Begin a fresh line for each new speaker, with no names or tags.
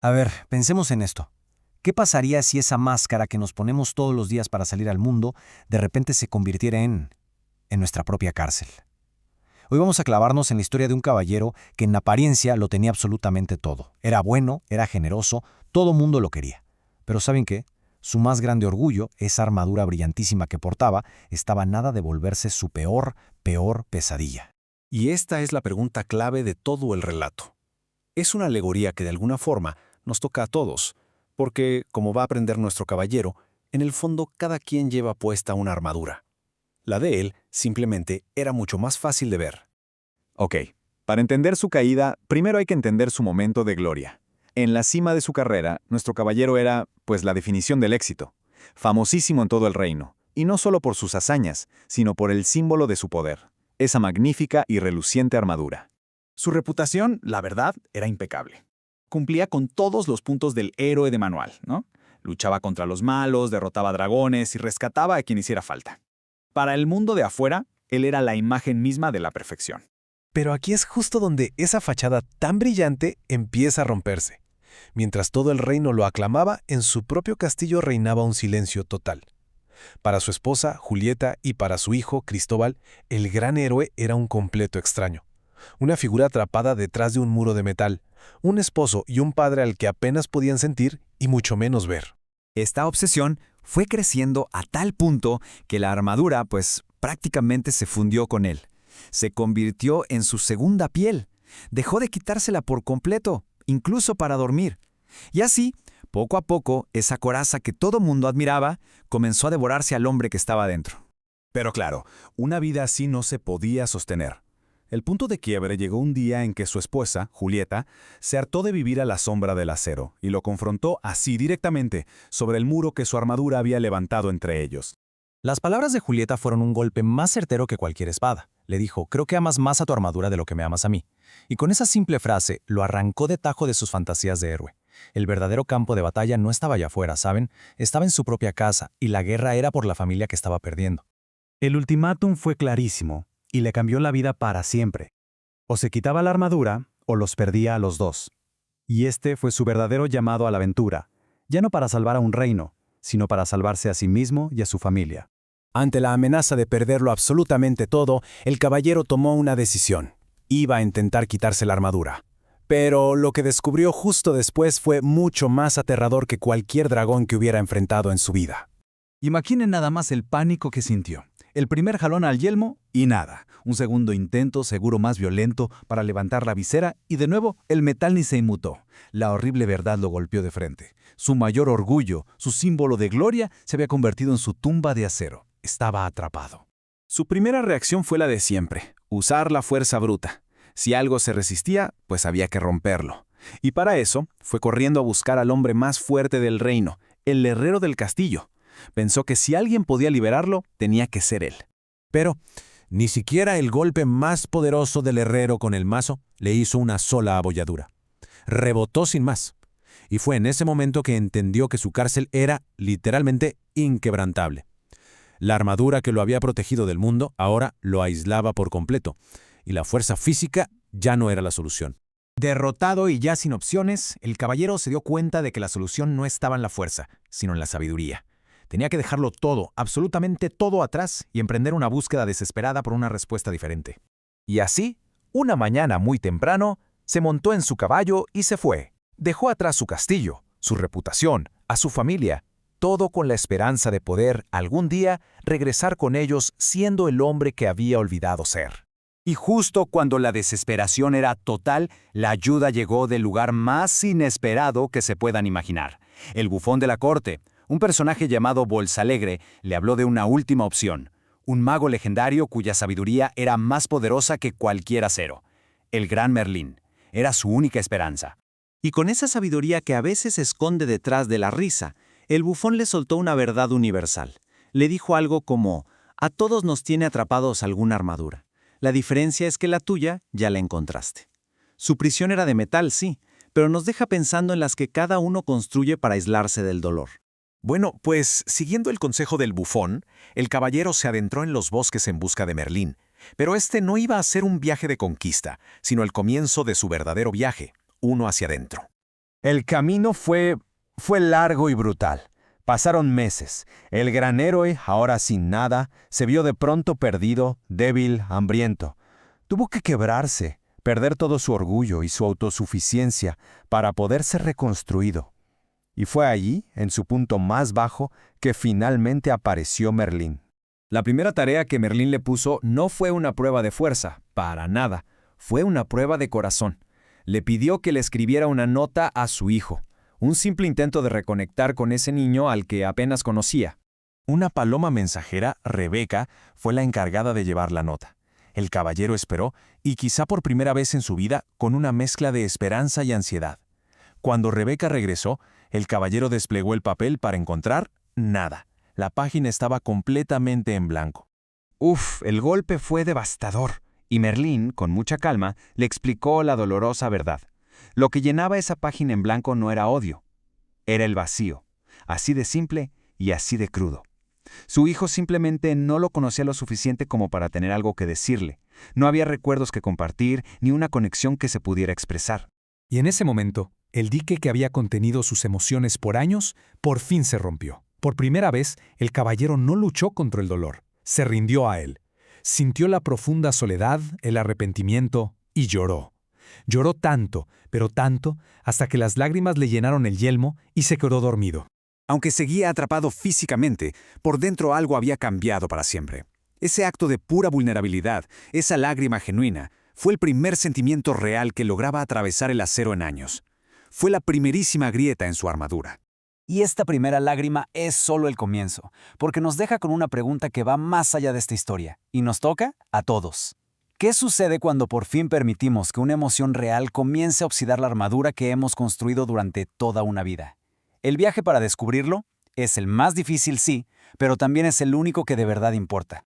A ver, pensemos en esto. ¿Qué pasaría si esa máscara que nos ponemos todos los días para salir al mundo de repente se convirtiera en nuestra propia cárcel? Hoy vamos a clavarnos en la historia de un caballero que en apariencia lo tenía absolutamente todo. Era bueno, era generoso, todo mundo lo quería. Pero ¿saben qué? Su más grande orgullo, esa armadura brillantísima que portaba, estaba a nada de volverse su peor pesadilla.
Y esta es la pregunta clave de todo el relato. Es una alegoría que de alguna forma nos toca a todos, porque, como va a aprender nuestro caballero, en el fondo cada quien lleva puesta una armadura. La de él simplemente era mucho más fácil de ver.
Ok, para entender su caída, primero hay que entender su momento de gloria. En la cima de su carrera, nuestro caballero era, pues, la definición del éxito. Famosísimo en todo el reino, y no solo por sus hazañas, sino por el símbolo de su poder, esa magnífica y reluciente armadura.
Su reputación, la verdad, era impecable. Cumplía con todos los puntos del héroe de manual, ¿no? Luchaba contra los malos, derrotaba dragones y rescataba a quien hiciera falta. Para el mundo de afuera, él era la imagen misma de la perfección.
Pero aquí es justo donde esa fachada tan brillante empieza a romperse. Mientras todo el reino lo aclamaba, en su propio castillo reinaba un silencio total. Para su esposa, Julieta, y para su hijo, Cristóbal, el gran héroe era un completo extraño. Una figura atrapada detrás de un muro de metal, un esposo y un padre al que apenas podían sentir y mucho menos ver.
Esta obsesión fue creciendo a tal punto que la armadura, prácticamente se fundió con él. Se convirtió en su segunda piel. Dejó de quitársela por completo, incluso para dormir. Y así, poco a poco, esa coraza que todo mundo admiraba comenzó a devorarse al hombre que estaba dentro.
Pero claro, una vida así no se podía sostener. El punto de quiebre llegó un día en que su esposa, Julieta, se hartó de vivir a la sombra del acero y lo confrontó así directamente sobre el muro que su armadura había levantado entre ellos.
Las palabras de Julieta fueron un golpe más certero que cualquier espada. Le dijo, creo que amas más a tu armadura de lo que me amas a mí. Y con esa simple frase lo arrancó de tajo de sus fantasías de héroe. El verdadero campo de batalla no estaba allá afuera, ¿saben? Estaba en su propia casa, y la guerra era por la familia que estaba perdiendo.
El ultimátum fue clarísimo, y le cambió la vida para siempre. O se quitaba la armadura, o los perdía a los dos. Y este fue su verdadero llamado a la aventura, ya no para salvar a un reino, sino para salvarse a sí mismo y a su familia.
Ante la amenaza de perderlo absolutamente todo, el caballero tomó una decisión. Iba a intentar quitarse la armadura. Pero lo que descubrió justo después fue mucho más aterrador que cualquier dragón que hubiera enfrentado en su vida.
Imaginen nada más el pánico que sintió. El primer jalón al yelmo y nada. Un segundo intento, seguro más violento, para levantar la visera y de nuevo el metal ni se inmutó. La horrible verdad lo golpeó de frente. Su mayor orgullo, su símbolo de gloria, se había convertido en su tumba de acero. Estaba atrapado. Su primera reacción fue la de siempre, usar la fuerza bruta. Si algo se resistía, pues había que romperlo. Y para eso, fue corriendo a buscar al hombre más fuerte del reino, el herrero del castillo. Pensó que si alguien podía liberarlo, tenía que ser él. Pero ni siquiera el golpe más poderoso del herrero con el mazo le hizo una sola abolladura. Rebotó sin más. Y fue en ese momento que entendió que su cárcel era, literalmente, inquebrantable. La armadura que lo había protegido del mundo ahora lo aislaba por completo, y la fuerza física ya no era la solución.
Derrotado y ya sin opciones, el caballero se dio cuenta de que la solución no estaba en la fuerza, sino en la sabiduría. Tenía que dejarlo todo, absolutamente todo atrás y emprender una búsqueda desesperada por una respuesta diferente. Y así, una mañana muy temprano, se montó en su caballo y se fue. Dejó atrás su castillo, su reputación, a su familia, todo con la esperanza de poder, algún día, regresar con ellos siendo el hombre que había olvidado ser.
Y justo cuando la desesperación era total, la ayuda llegó del lugar más inesperado que se puedan imaginar. El bufón de la corte, un personaje llamado Bolsalegre, le habló de una última opción. Un mago legendario cuya sabiduría era más poderosa que cualquier acero. El gran Merlín. Era su única esperanza. Y con esa sabiduría que a veces se esconde detrás de la risa, el bufón le soltó una verdad universal. Le dijo algo como, a todos nos tiene atrapados alguna armadura. La diferencia es que la tuya ya la encontraste. Su prisión era de metal, sí, pero nos deja pensando en las que cada uno construye para aislarse del dolor.
Bueno, pues, siguiendo el consejo del bufón, el caballero se adentró en los bosques en busca de Merlín. Pero este no iba a ser un viaje de conquista, sino el comienzo de su verdadero viaje, uno hacia adentro.
El camino fue largo y brutal. Pasaron meses. El gran héroe, ahora sin nada, se vio de pronto perdido, débil, hambriento. Tuvo que quebrarse, perder todo su orgullo y su autosuficiencia para poder ser reconstruido. Y fue allí, en su punto más bajo, que finalmente apareció Merlín.
La primera tarea que Merlín le puso no fue una prueba de fuerza, para nada. Fue una prueba de corazón. Le pidió que le escribiera una nota a su hijo, un simple intento de reconectar con ese niño al que apenas conocía. Una paloma mensajera, Rebeca, fue la encargada de llevar la nota. El caballero esperó, y quizá por primera vez en su vida, con una mezcla de esperanza y ansiedad. Cuando Rebeca regresó, el caballero desplegó el papel para encontrar nada. La página estaba completamente en blanco.
El golpe fue devastador, y Merlín, con mucha calma, le explicó la dolorosa verdad. Lo que llenaba esa página en blanco no era odio, era el vacío, así de simple y así de crudo. Su hijo simplemente no lo conocía lo suficiente como para tener algo que decirle. No había recuerdos que compartir, ni una conexión que se pudiera expresar.
Y en ese momento, el dique que había contenido sus emociones por años, por fin se rompió. Por primera vez, el caballero no luchó contra el dolor, se rindió a él. Sintió la profunda soledad, el arrepentimiento, y lloró. Lloró tanto, pero tanto, hasta que las lágrimas le llenaron el yelmo y se quedó dormido.
Aunque seguía atrapado físicamente, por dentro algo había cambiado para siempre. Ese acto de pura vulnerabilidad, esa lágrima genuina, fue el primer sentimiento real que lograba atravesar el acero en años. Fue la primerísima grieta en su armadura.
Y esta primera lágrima es solo el comienzo, porque nos deja con una pregunta que va más allá de esta historia, y nos toca a todos. ¿Qué sucede cuando por fin permitimos que una emoción real comience a oxidar la armadura que hemos construido durante toda una vida? El viaje para descubrirlo es el más difícil, sí, pero también es el único que de verdad importa.